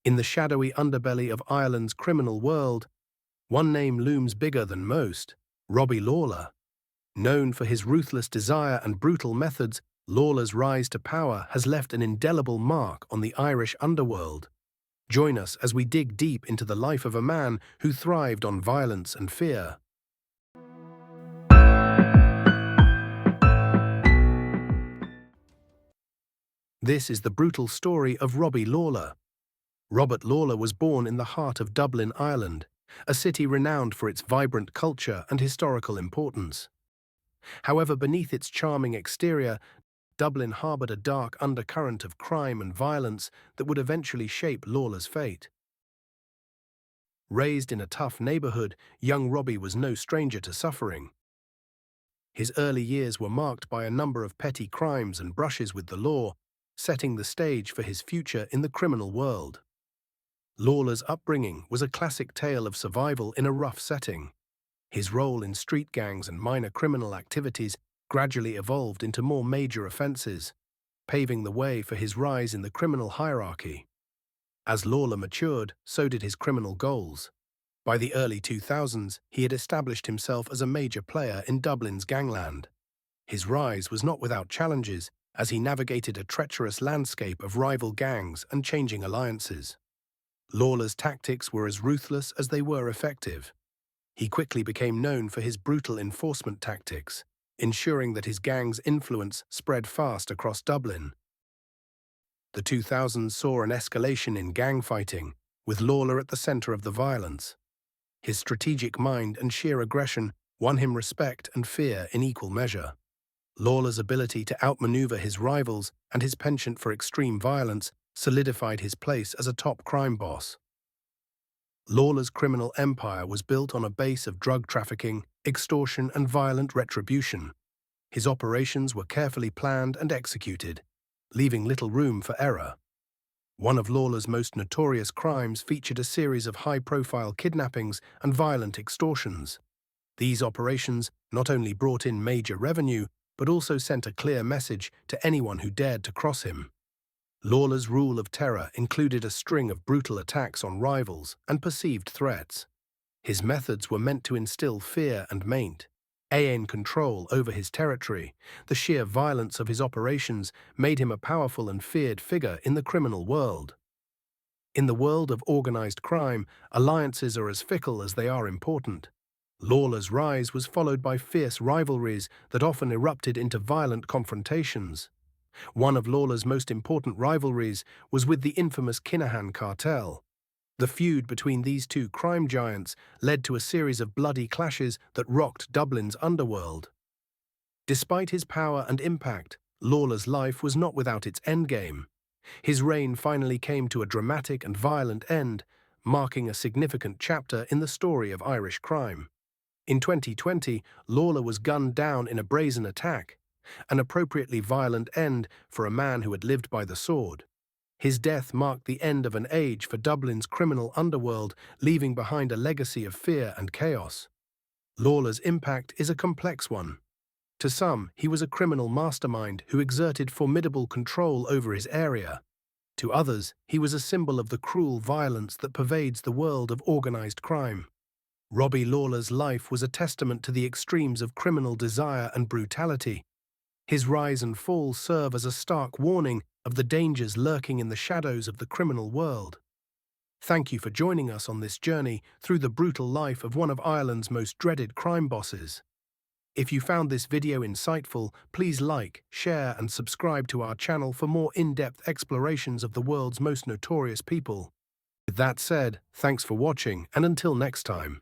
In the shadowy underbelly of Ireland's criminal world, one name looms bigger than most: Robbie Lawlor. Known for his ruthless desire and brutal methods, Lawlor's rise to power has left an indelible mark on the Irish underworld. Join us as we dig deep into the life of a man who thrived on violence and fear. This is the brutal story of Robbie Lawlor. Robert Lawlor was born in the heart of Dublin, Ireland, a city renowned for its vibrant culture and historical importance. However, beneath its charming exterior, Dublin harbored a dark undercurrent of crime and violence that would eventually shape Lawlor's fate. Raised in a tough neighborhood, young Robbie was no stranger to suffering. His early years were marked by a number of petty crimes and brushes with the law, setting the stage for his future in the criminal world. Lawlor's upbringing was a classic tale of survival in a rough setting. His role in street gangs and minor criminal activities gradually evolved into more major offenses, paving the way for his rise in the criminal hierarchy. As Lawlor matured, so did his criminal goals. By the early 2000s, he had established himself as a major player in Dublin's gangland. His rise was not without challenges, as he navigated a treacherous landscape of rival gangs and changing alliances. Lawlor's tactics were as ruthless as they were effective. He quickly became known for his brutal enforcement tactics, ensuring that his gang's influence spread fast across Dublin. The 2000s saw an escalation in gang fighting, with Lawlor at the center of the violence. His strategic mind and sheer aggression won him respect and fear in equal measure. Lawlor's ability to outmaneuver his rivals and his penchant for extreme violence solidified his place as a top crime boss. Lawlor's criminal empire was built on a base of drug trafficking, extortion, and violent retribution. His operations were carefully planned and executed, leaving little room for error. One of Lawlor's most notorious crimes featured a series of high-profile kidnappings and violent extortions. These operations not only brought in major revenue, but also sent a clear message to anyone who dared to cross him. Lawlor's rule of terror included a string of brutal attacks on rivals and perceived threats. His methods were meant to instill fear and maintain control over his territory. The sheer violence of his operations made him a powerful and feared figure in the criminal world. In the world of organized crime, alliances are as fickle as they are important. Lawlor's rise was followed by fierce rivalries that often erupted into violent confrontations. One of Lawlor's most important rivalries was with the infamous Kinahan cartel. The feud between these two crime giants led to a series of bloody clashes that rocked Dublin's underworld. Despite his power and impact, Lawlor's life was not without its endgame. His reign finally came to a dramatic and violent end, marking a significant chapter in the story of Irish crime. In 2020, Lawlor was gunned down in a brazen attack, an appropriately violent end for a man who had lived by the sword. His death marked the end of an age for Dublin's criminal underworld, leaving behind a legacy of fear and chaos. Lawlor's impact is a complex one. To some, he was a criminal mastermind who exerted formidable control over his area. To others, he was a symbol of the cruel violence that pervades the world of organized crime. Robbie Lawlor's life was a testament to the extremes of criminal desire and brutality. His rise and fall serve as a stark warning of the dangers lurking in the shadows of the criminal world. Thank you for joining us on this journey through the brutal life of one of Ireland's most dreaded crime bosses. If you found this video insightful, please like, share, and subscribe to our channel for more in-depth explorations of the world's most notorious people. With that said, thanks for watching, and until next time.